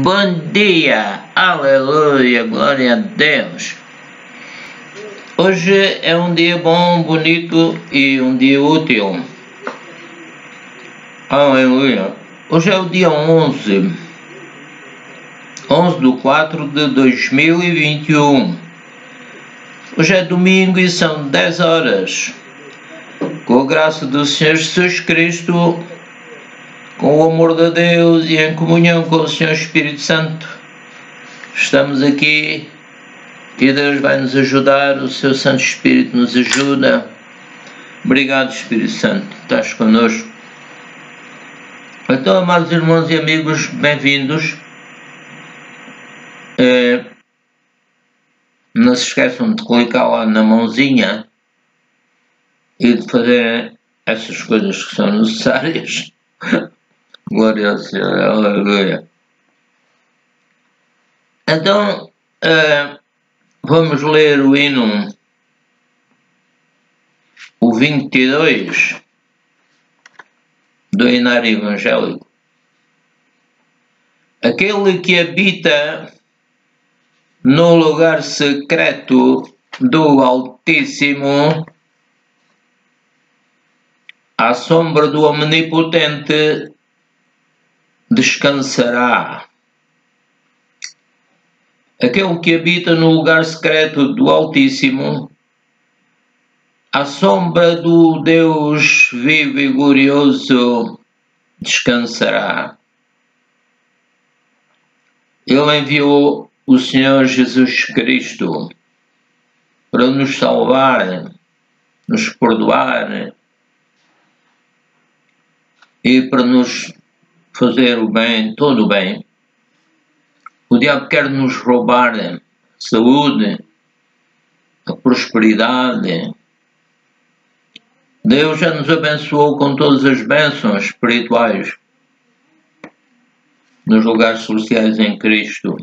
Bom dia, aleluia, glória a Deus. Hoje é um dia bom, bonito e um dia útil. Aleluia. Hoje é o dia 11 de 4 de 2021. Hoje é domingo e são 10 horas. Com a graça do Senhor Jesus Cristo, com o amor de Deus e em comunhão com o Senhor Espírito Santo, estamos aqui e Deus vai nos ajudar, o seu Santo Espírito nos ajuda. Obrigado, Espírito Santo, estás connosco. Então, amados irmãos e amigos, bem-vindos. Não se esqueçam de clicar lá na mãozinha e de fazer essas coisas que são necessárias. Glória ao Senhor, aleluia. Então, vamos ler o hino, o 22 do Hinário Evangélico. Aquele que habita no lugar secreto do Altíssimo, à sombra do Omnipotente, descansará. Aquele que habita no lugar secreto do Altíssimo, à sombra do Deus vivo e glorioso, descansará. Ele enviou o Senhor Jesus Cristo para nos salvar, nos perdoar e para nos fazer o bem, todo o bem. O diabo quer nos roubar a saúde, a prosperidade. Deus já nos abençoou com todas as bênçãos espirituais nos lugares celestiais em Cristo.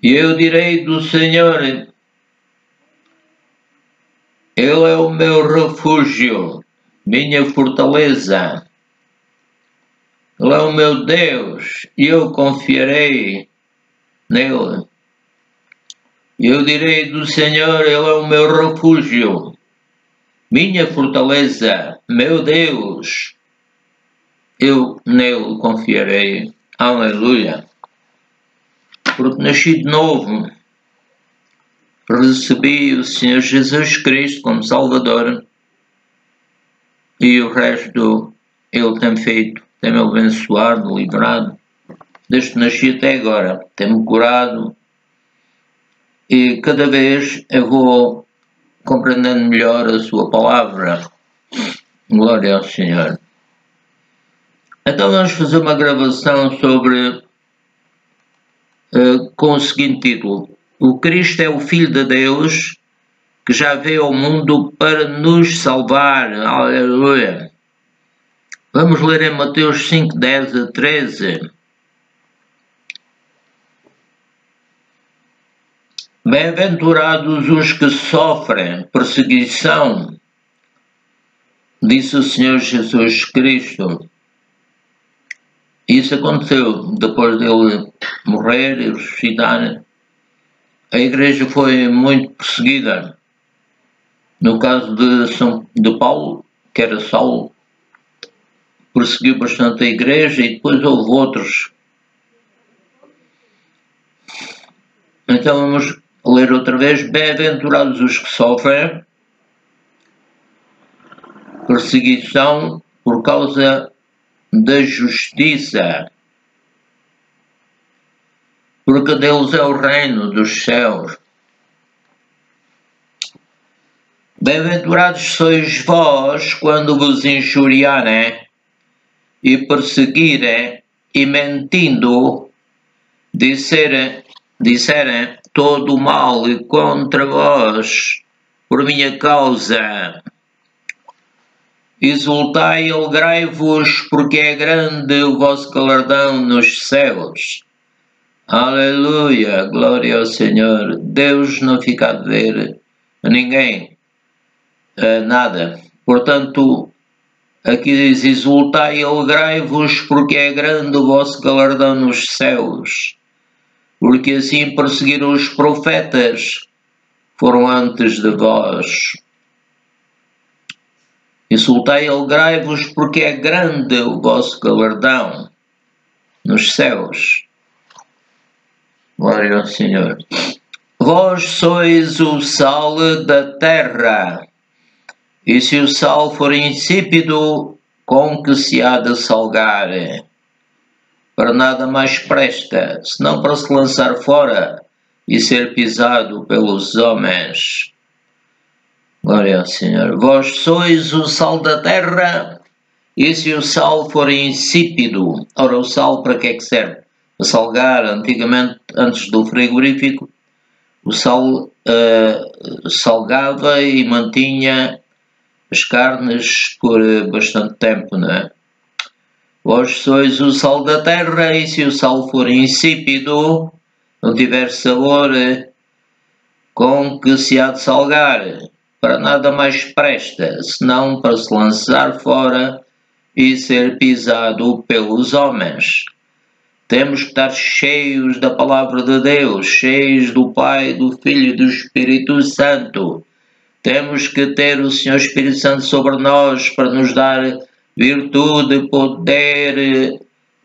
E eu direi do Senhor: Ele é o meu refúgio, minha fortaleza. Ele é o meu Deus e eu confiarei nele. Eu direi do Senhor: Ele é o meu refúgio, minha fortaleza, meu Deus. Eu nele confiarei. Aleluia. Porque nasci de novo, recebi o Senhor Jesus Cristo como Salvador e o resto Ele tem feito. Tem-me abençoado, livrado, desde que nasci até agora. Tem-me curado e cada vez eu vou compreendendo melhor a sua palavra. Glória ao Senhor. Então vamos fazer uma gravação sobre, com o seguinte título: O Cristo é o Filho de Deus que já veio ao mundo para nos salvar. Aleluia. Vamos ler em Mateus 5, 10 a 13. Bem-aventurados os que sofrem perseguição, disse o Senhor Jesus Cristo. Isso aconteceu depois dele morrer e ressuscitar. A igreja foi muito perseguida. No caso de Paulo, que era Saulo, perseguiu bastante a igreja e depois houve outros. Então vamos ler outra vez. Bem-aventurados os que sofrem perseguição por causa da justiça, porque Deus é o reino dos céus. Bem-aventurados sois vós quando vos injuriarem e perseguirem e mentindo disserem todo o mal contra vós por minha causa. Exultai e alegrai-vos, porque é grande o vosso galardão nos céus. Aleluia, glória ao Senhor. Deus não fica a dever a ninguém nada. Portanto, Aqui diz: exultai e alegrai-vos, porque é grande o vosso galardão nos céus, porque assim perseguiram os profetas, foram antes de vós. Exultai e alegrai-vos, porque é grande o vosso galardão nos céus. Glória ao Senhor. Vós sois o sal da terra, e se o sal for insípido, com que se há de salgar? Para nada mais presta, senão para se lançar fora e ser pisado pelos homens. Glória ao Senhor. Vós sois o sal da terra, e se o sal for insípido? Ora, o sal para que é que serve? Para salgar. Antigamente, antes do frigorífico, o sal salgava e mantinha as carnes por bastante tempo, não é? Vós sois o sal da terra, e se o sal for insípido, não tiver sabor, com que se há de salgar? Para nada mais presta, senão para se lançar fora e ser pisado pelos homens. Temos que estar cheios da palavra de Deus, cheios do Pai, do Filho e do Espírito Santo. Temos que ter o Senhor Espírito Santo sobre nós para nos dar virtude, poder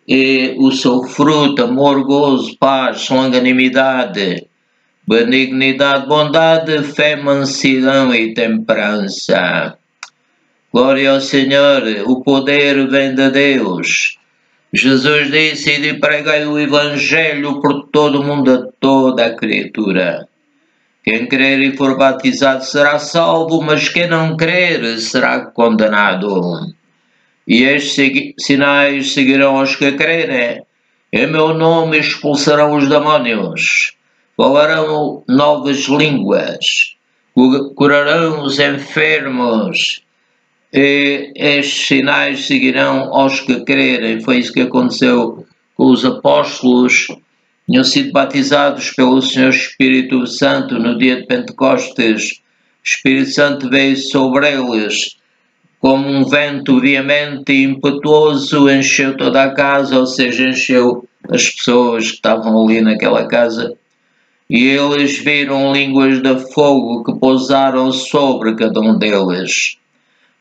e o seu fruto, amor, gozo, paz, longanimidade, benignidade, bondade, fé, mansidão e temperança. Glória ao Senhor, o poder vem de Deus. Jesus disse: e pregai o Evangelho por todo o mundo, a toda a criatura. Quem crer e for batizado será salvo, mas quem não crer será condenado. E estes sinais seguirão os que crerem. Em meu nome expulsarão os demónios, falarão novas línguas, curarão os enfermos, e estes sinais seguirão aos que crerem. Foi isso que aconteceu com os apóstolos. Tinham sido batizados pelo Senhor Espírito Santo no dia de Pentecostes. O Espírito Santo veio sobre eles como um vento veemente e impetuoso, encheu toda a casa, ou seja, encheu as pessoas que estavam ali naquela casa. E eles viram línguas de fogo que pousaram sobre cada um deles.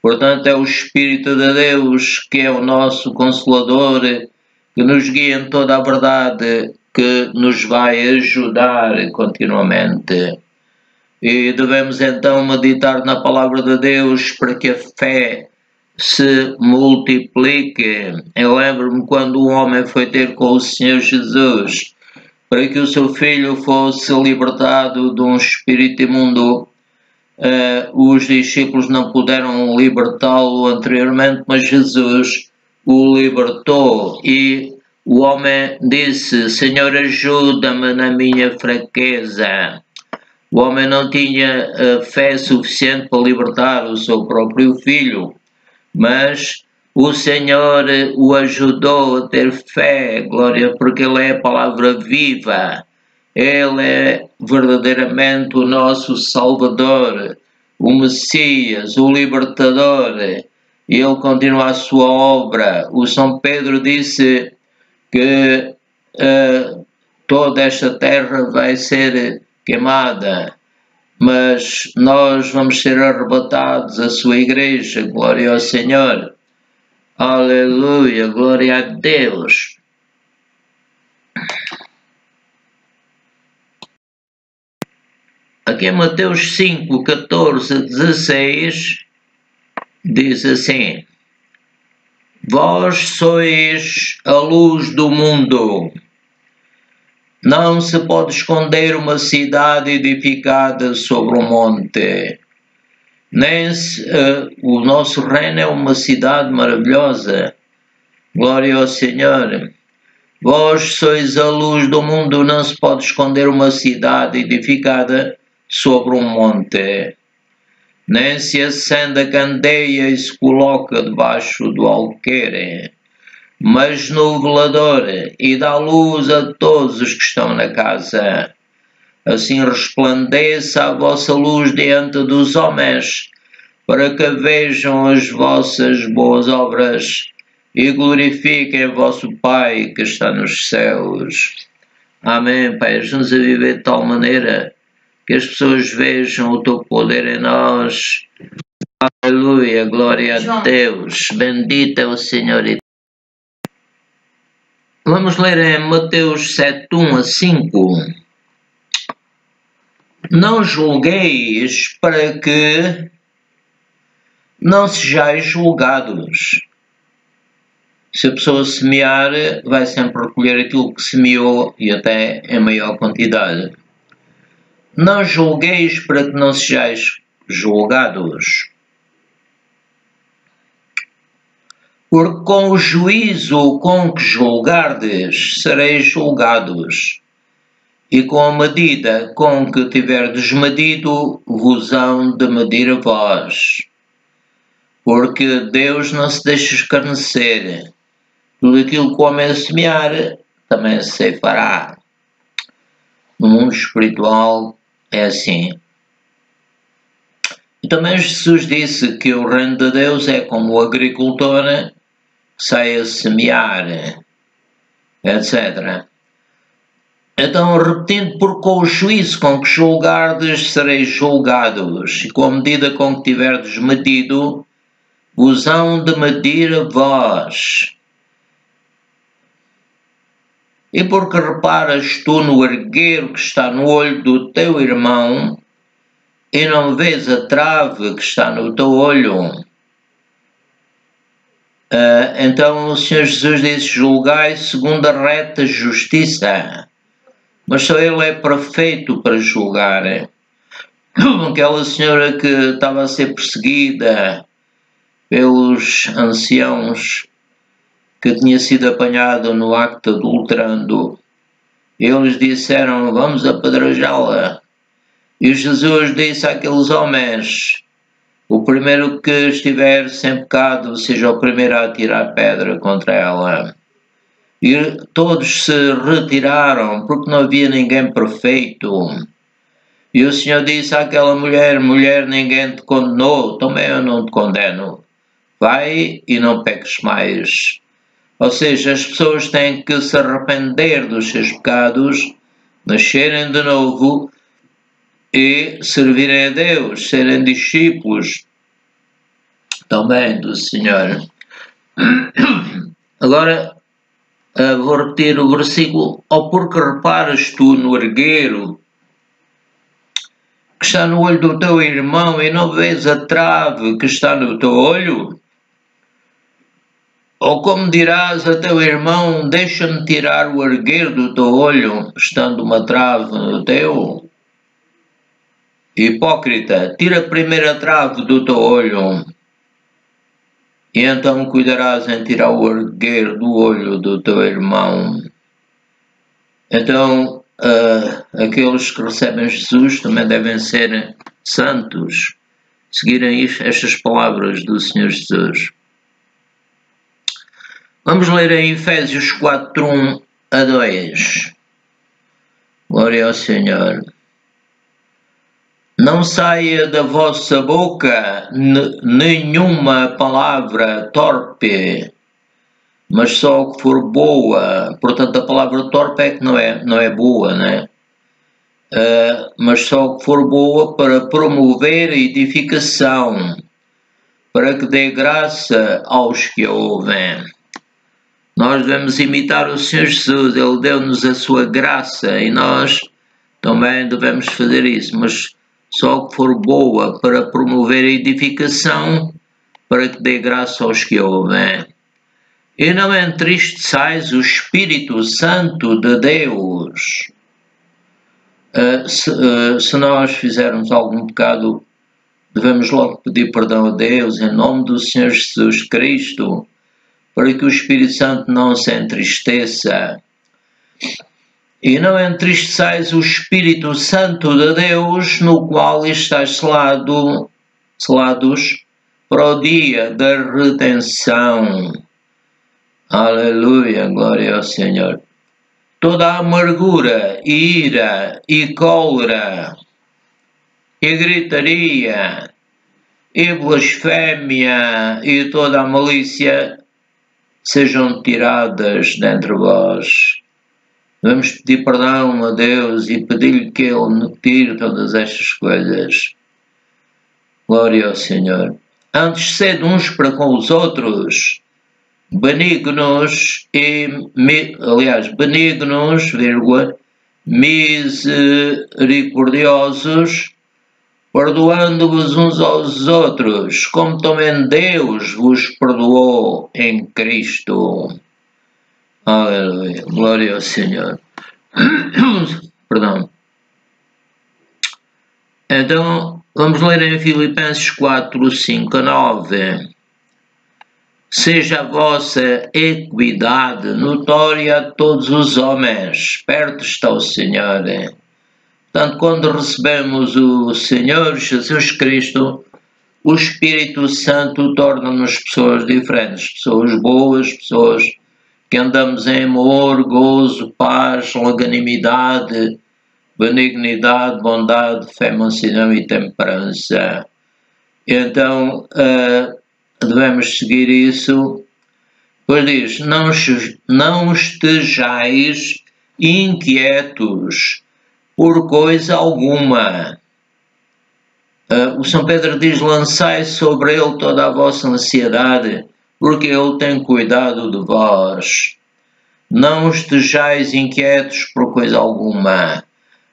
Portanto, é o Espírito de Deus que é o nosso Consolador, que nos guia em toda a verdade, que nos vai ajudar continuamente. E devemos então meditar na Palavra de Deus para que a fé se multiplique. Eu lembro-me quando um homem foi ter com o Senhor Jesus para que o seu filho fosse libertado de um espírito imundo. Os discípulos não puderam libertá-lo anteriormente, mas Jesus o libertou. E o homem disse: Senhor, ajuda-me na minha fraqueza. O homem não tinha fé suficiente para libertar o seu próprio filho, mas o Senhor o ajudou a ter fé, glória, porque Ele é a palavra viva. Ele é verdadeiramente o nosso Salvador, o Messias, o Libertador. E Ele continua a sua obra. O São Pedro disse que toda esta terra vai ser queimada, mas nós vamos ser arrebatados à sua igreja. Glória ao Senhor. Aleluia, glória a Deus. Aqui em Mateus 5, 14, 16, diz assim: Vós sois a luz do mundo. Não se pode esconder uma cidade edificada sobre um monte. O nosso reino é uma cidade maravilhosa. Glória ao Senhor. Vós sois a luz do mundo. Não se pode esconder uma cidade edificada sobre um monte. Nem se acende a candeia e se coloca debaixo do alqueire, mas no velador, e dá luz a todos os que estão na casa. Assim resplandeça a vossa luz diante dos homens, para que vejam as vossas boas obras e glorifiquem o vosso Pai que está nos céus. Amém, Pai. Ajuda-nos a viver de tal maneira que as pessoas vejam o teu poder em nós. Aleluia, glória a Deus. Bendito é o Senhor. Vamos ler em Mateus 7, 1 a 5. Não julgueis para que não sejais julgados. Se a pessoa semear, vai sempre recolher aquilo que semeou e até em maior quantidade. Não julgueis para que não sejais julgados. Porque com o juízo com que julgardes, sereis julgados, e com a medida com que tiverdes medido, vos hão de medir a vós. Porque Deus não se deixa escarnecer. Tudo aquilo que o homem semear, também se ceifará. No mundo espiritual é assim. E também Jesus disse que o reino de Deus é como o agricultor que sai a semear, etc. Então, repetindo, porque com o juízo com que julgardes, sereis julgados, e com a medida com que tiverdes medido, vos hão de medir a vós. E porque reparas tu no argueiro que está no olho do teu irmão, e não vês a trave que está no teu olho. Então o Senhor Jesus disse, julgai segundo a reta justiça. Mas só Ele é perfeito para julgar. Aquela senhora que estava a ser perseguida pelos anciãos, que tinha sido apanhado no acto adulterando, eles disseram, vamos apedrejá-la. E Jesus disse àqueles homens, o primeiro que estiver sem pecado, seja o primeiro a atirar pedra contra ela. E todos se retiraram, porque não havia ninguém perfeito. E o Senhor disse àquela mulher, mulher, ninguém te condenou, também eu não te condeno. Vai e não peques mais. Ou seja, as pessoas têm que se arrepender dos seus pecados, nascerem de novo e servirem a Deus, serem discípulos também do Senhor. Agora vou repetir o versículo. Ou porque reparas tu no argueiro que está no olho do teu irmão e não vês a trave que está no teu olho? Ou como dirás a teu irmão, deixa-me tirar o argueiro do teu olho, estando uma trave no teu? Hipócrita, tira primeiro a trave do teu olho, e então cuidarás em tirar o argueiro do olho do teu irmão. Então, aqueles que recebem Jesus também devem ser santos, seguirem estas palavras do Senhor Jesus. Vamos ler em Efésios 4, 1 a 2. Glória ao Senhor. Não saia da vossa boca nenhuma palavra torpe, mas só o que for boa. Portanto, a palavra torpe é que não é boa, né? Mas só o que for boa para promover a edificação, para que dê graça aos que a ouvem. Nós devemos imitar o Senhor Jesus, Ele deu-nos a sua graça e nós também devemos fazer isso, mas só o que for boa para promover a edificação, para que dê graça aos que ouvem. E não entristeçais o Espírito Santo de Deus. Se nós fizermos algum pecado, devemos logo pedir perdão a Deus em nome do Senhor Jesus Cristo, para que o Espírito Santo não se entristeça. E não entristeçais o Espírito Santo de Deus, no qual estáis selados para o dia da redenção. Aleluia, glória ao Senhor. Toda a amargura, ira e cólera, e gritaria, e blasfémia e toda a malícia sejam tiradas dentre vós. Devemos pedir perdão a Deus e pedir-lhe que Ele tire todas estas coisas. Glória ao Senhor. Antes sede uns para com os outros, benignos, misericordiosos, perdoando-vos uns aos outros, como também Deus vos perdoou em Cristo. Aleluia. Glória ao Senhor. Perdão. Então, vamos ler em Filipenses 4, 5 a 9. Seja a vossa equidade notória a todos os homens. Perto está o Senhor. Portanto, quando recebemos o Senhor Jesus Cristo, o Espírito Santo torna-nos pessoas diferentes, pessoas boas, pessoas que andamos em amor, gozo, paz, longanimidade, benignidade, bondade, fé, mansidão e temperança. Então, devemos seguir isso. Pois diz, não estejais inquietos por coisa alguma. O São Pedro diz, lançai sobre ele toda a vossa ansiedade, porque ele tem cuidado de vós. Não estejais inquietos por coisa alguma.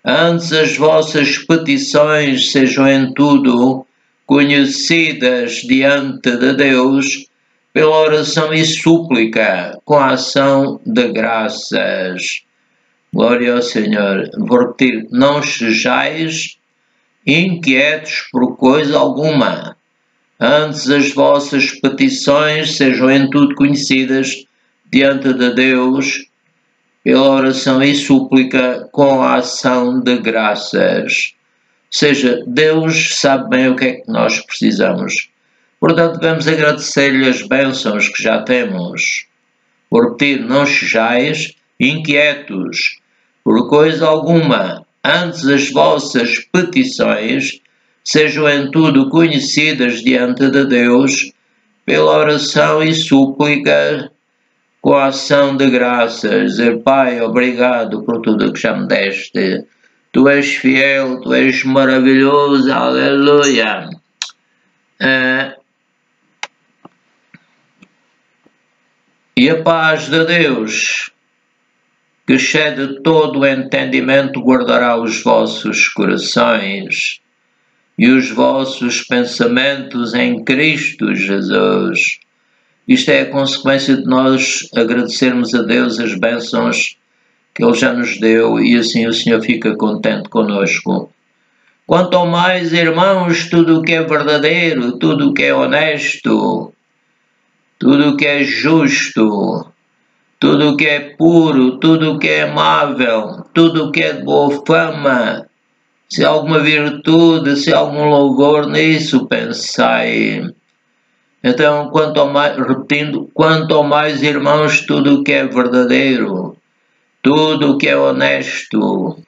Antes as vossas petições sejam em tudo conhecidas diante de Deus pela oração e súplica, com a ação de graças. Glória ao Senhor. Vou repetir, não sejais inquietos por coisa alguma. Antes as vossas petições sejam em tudo conhecidas diante de Deus pela oração e súplica com a ação de graças. Ou seja, Deus sabe bem o que é que nós precisamos. Portanto, devemos agradecer-lhe as bênçãos que já temos. Vou repetir, não sejais inquietos por coisa alguma. Antes as vossas petições sejam em tudo conhecidas diante de Deus pela oração e súplica com a ação de graças. Dizer, Pai, obrigado por tudo que já me deste. Tu és fiel, tu és maravilhoso, aleluia. E a paz de Deus, que excede todo o entendimento, guardará os vossos corações e os vossos pensamentos em Cristo Jesus. Isto é a consequência de nós agradecermos a Deus as bênçãos que Ele já nos deu e assim o Senhor fica contente conosco. Quanto ao mais, irmãos, tudo o que é verdadeiro, tudo o que é honesto, tudo o que é justo, tudo o que é puro, tudo o que é amável, tudo o que é de boa fama, se há alguma virtude, se há algum louvor, nisso pensai. Então, quanto ao mais, repetindo, quanto ao mais, irmãos, tudo o que é verdadeiro, tudo o que é honesto,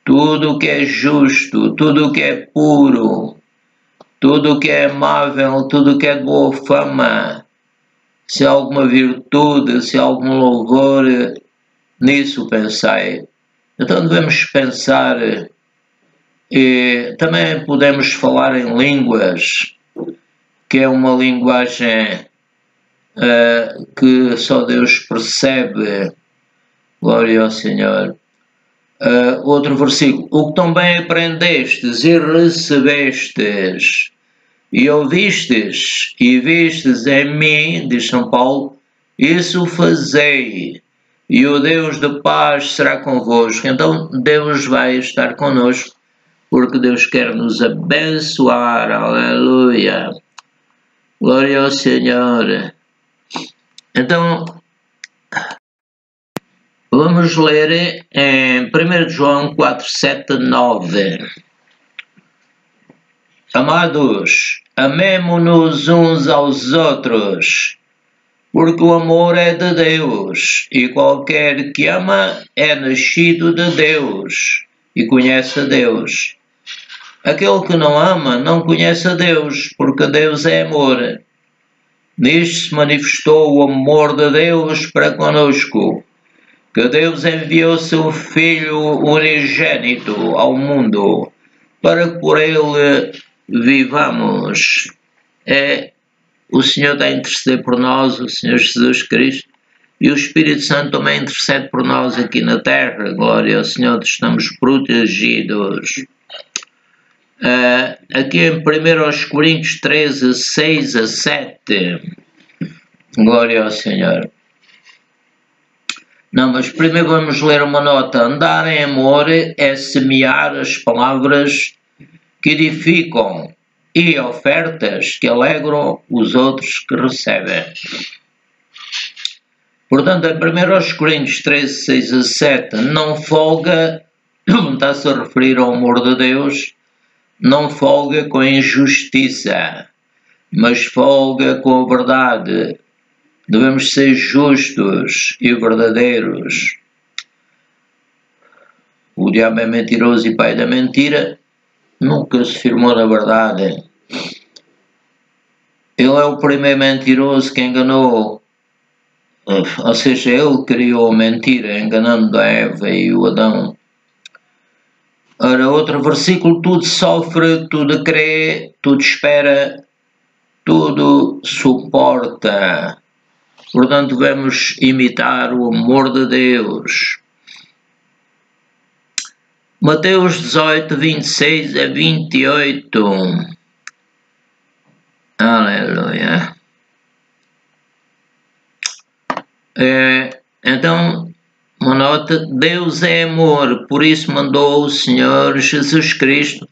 tudo o que é justo, tudo o que é puro, tudo o que é amável, tudo o que é de boa fama, se há alguma virtude, se há algum louvor, nisso pensai. Então devemos pensar, e também podemos falar em línguas, que é uma linguagem que só Deus percebe. Glória ao Senhor. Outro versículo. O que também aprendestes e recebestes e ouvistes e vistes em mim, diz São Paulo, isso fazei, e o Deus de paz será convosco. Então Deus vai estar connosco, porque Deus quer nos abençoar. Aleluia. Glória ao Senhor. Então, vamos ler em 1 João 4, 7, 9. Amados, amemo-nos uns aos outros, porque o amor é de Deus, e qualquer que ama é nascido de Deus e conhece a Deus. Aquele que não ama não conhece a Deus, porque Deus é amor. Nisto se manifestou o amor de Deus para conosco, que Deus enviou seu Filho unigênito ao mundo, para que por ele vivamos. O Senhor está a interceder por nós, o Senhor Jesus Cristo, e o Espírito Santo também intercede por nós aqui na terra. Glória ao Senhor, estamos protegidos. Aqui em 1 Coríntios 13, 6 a 7. Glória ao Senhor. Não, mas primeiro vamos ler uma nota. Andar em amor é semear as palavras que edificam e ofertas que alegram os outros que recebem. Portanto, em 1 Coríntios 13, 6 a 7, não folga, está-se a referir ao amor de Deus, não folga com a injustiça, mas folga com a verdade. Devemos ser justos e verdadeiros. O diabo é mentiroso e pai da mentira, nunca se firmou na verdade. Ele é o primeiro mentiroso que enganou, ou seja, ele criou a mentira, enganando a Eva e o Adão. Ora, outro versículo, tudo sofre, tudo crê, tudo espera, tudo suporta. Portanto, devemos imitar o amor de Deus. Mateus 18, 26 a 28. Aleluia. Então, uma nota, Deus é amor, por isso mandou o Senhor Jesus Cristo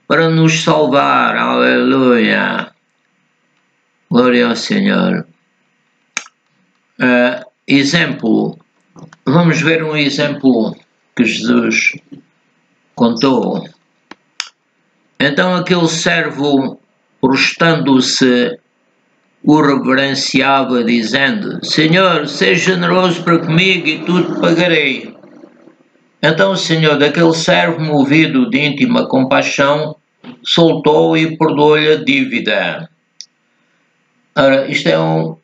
para nos salvar. Aleluia. Glória ao Senhor. Exemplo. Vamos ver um exemplo que Jesus contou. Então aquele servo, prostrando-se, o reverenciava, dizendo: Senhor, seja generoso para comigo e tudo pagarei. Então o Senhor daquele servo, movido de íntima compaixão, soltou e perdoou-lhe a dívida. Ora, isto é um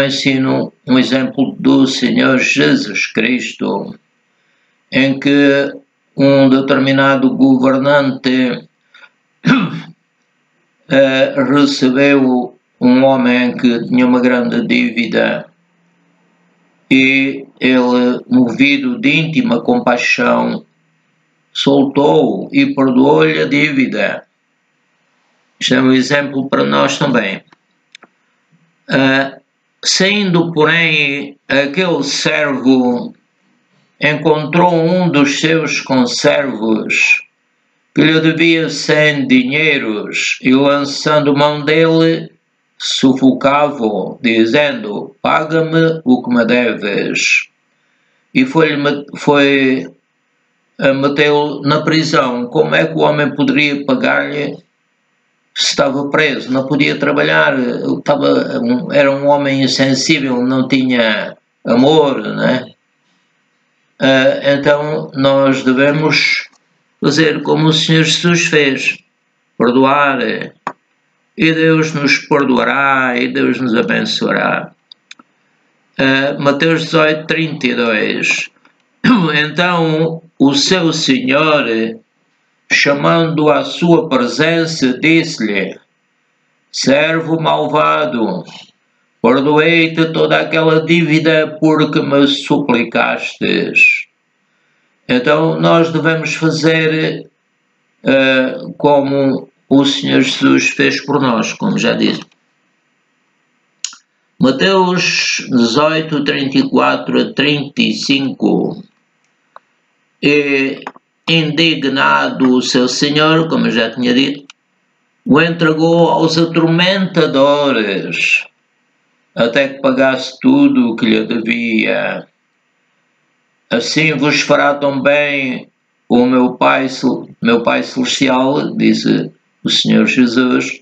ensino, um exemplo do Senhor Jesus Cristo, em que um determinado governante recebeu um homem que tinha uma grande dívida e ele, movido de íntima compaixão, soltou e perdoou-lhe a dívida. Isto é um exemplo para nós também. Saindo, porém, aquele servo encontrou um dos seus conservos que lhe devia 100 dinheiros e, lançando mão dele, sufocava-o, dizendo: paga-me o que me deves. E foi a metê-lo na prisão. Como é que o homem poderia pagar-lhe se estava preso? Não podia trabalhar, era um homem insensível, não tinha amor, né? Então nós devemos fazer como o Senhor Jesus fez, perdoar, e Deus nos perdoará e Deus nos abençoará. Mateus 18, 32. Então o seu Senhor, chamando-o à sua presença, disse-lhe: servo malvado, perdoei-te toda aquela dívida porque me suplicastes. Então nós devemos fazer como o Senhor Jesus fez por nós, como já disse. Mateus 18, 34 a 35. E, indignado o seu senhor, como eu já tinha dito, o entregou aos atormentadores, até que pagasse tudo o que lhe devia. Assim vos fará também o meu Pai Celestial, disse o Senhor Jesus,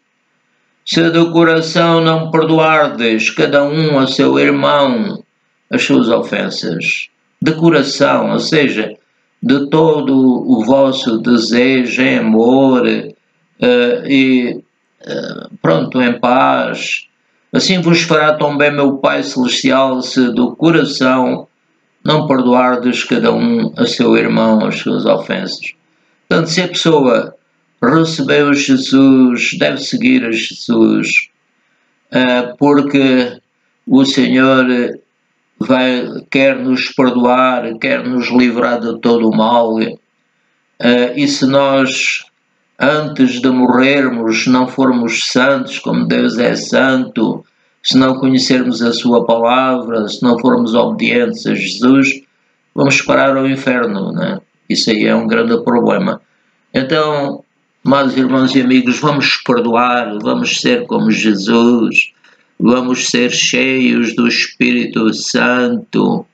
se do coração não perdoardes cada um a seu irmão as suas ofensas. De coração, ou seja, de todo o vosso desejo em amor pronto, em paz. Assim vos fará tão bem meu Pai Celestial, se do coração não perdoardes cada um a seu irmão as suas ofensas. Portanto, se a pessoa recebeu Jesus, deve seguir a Jesus, porque o Senhor quer nos perdoar, quer nos livrar de todo o mal. E se nós, antes de morrermos, não formos santos como Deus é santo, se não conhecermos a sua palavra, se não formos obedientes a Jesus, vamos parar ao inferno, né? Isso aí é um grande problema. Então, amados irmãos e amigos, vamos perdoar, vamos ser como Jesus, vamos ser cheios do Espírito Santo.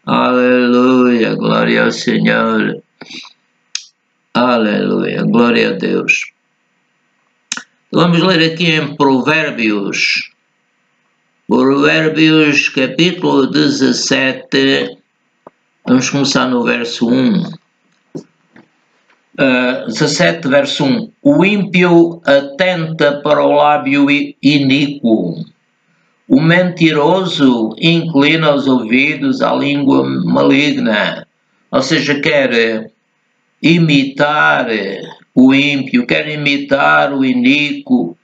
Aleluia, glória ao Senhor. Aleluia, glória a Deus. Vamos ler aqui em Provérbios. Provérbios capítulo 17. Vamos começar no verso 1. 17, verso 1. O ímpio atenta para o lábio iníquo. O mentiroso inclina os ouvidos à língua maligna. Ou seja, quer imitar o ímpio, quer imitar o iníquo,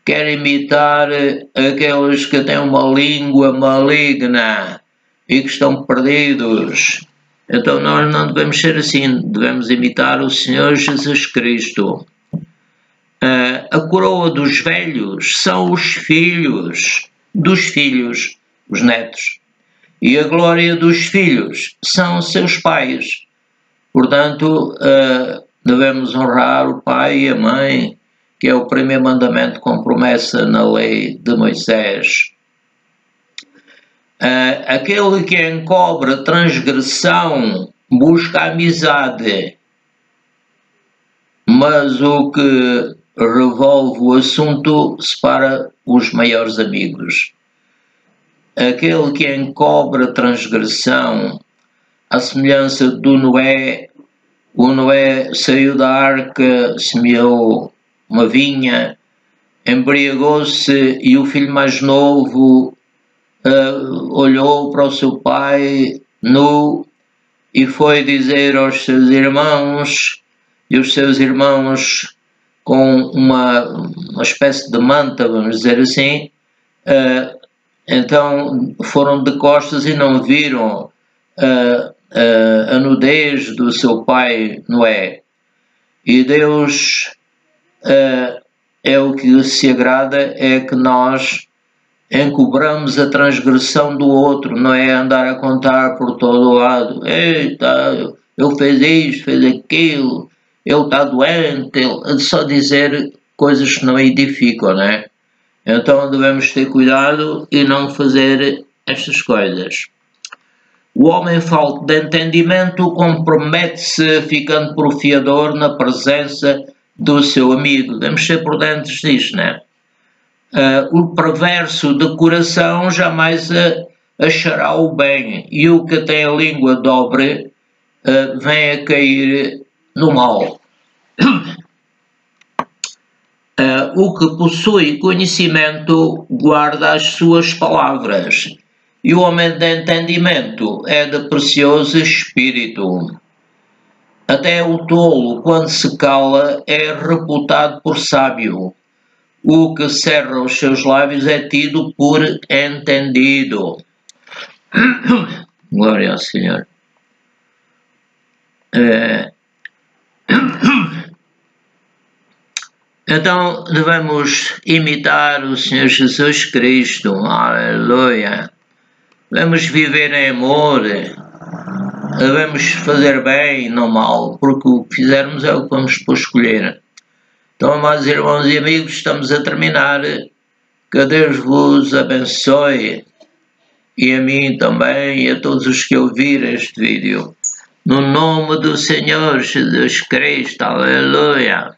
quer imitar aqueles que têm uma língua maligna e que estão perdidos. Então nós não devemos ser assim, devemos imitar o Senhor Jesus Cristo. A coroa dos velhos são os filhos dos filhos, os netos, e a glória dos filhos são seus pais. Portanto, devemos honrar o pai e a mãe, que é o primeiro mandamento com promessa na lei de Moisés. Aquele que encobre transgressão busca amizade, mas o que revolve o assunto separa os maiores amigos. Aquele que encobre transgressão, à semelhança do Noé, o Noé saiu da arca, semeou uma vinha, embriagou-se e o filho mais novo olhou para o seu pai nu e foi dizer aos seus irmãos, e os seus irmãos com uma espécie de manta, vamos dizer assim, então foram de costas e não viram a nudez do seu pai Noé. E Deus é o que se agrada, é que nós encobramos a transgressão do outro, não é andar a contar por todo o lado. Eita, ele fez isto, fez aquilo, ele está doente, só dizer coisas que não edificam, não é? Então devemos ter cuidado e não fazer estas coisas. O homem falto de entendimento compromete-se ficando por fiador na presença do seu amigo. Devemos ser prudentes disto, não é? O perverso de coração jamais achará o bem, e o que tem a língua dobre vem a cair no mal. O que possui conhecimento guarda as suas palavras, e o homem de entendimento é de precioso espírito. Até o tolo, quando se cala, é reputado por sábio. O que cerra os seus lábios é tido por entendido. Glória ao Senhor. Então devemos imitar o Senhor Jesus Cristo. Aleluia. Devemos viver em amor. Devemos fazer bem, não mal, porque o que fizermos é o que vamos por escolher. Então, amados irmãos e amigos, estamos a terminar. Que Deus vos abençoe, e a mim também, e a todos os que ouvirem este vídeo. No nome do Senhor Jesus Cristo, aleluia.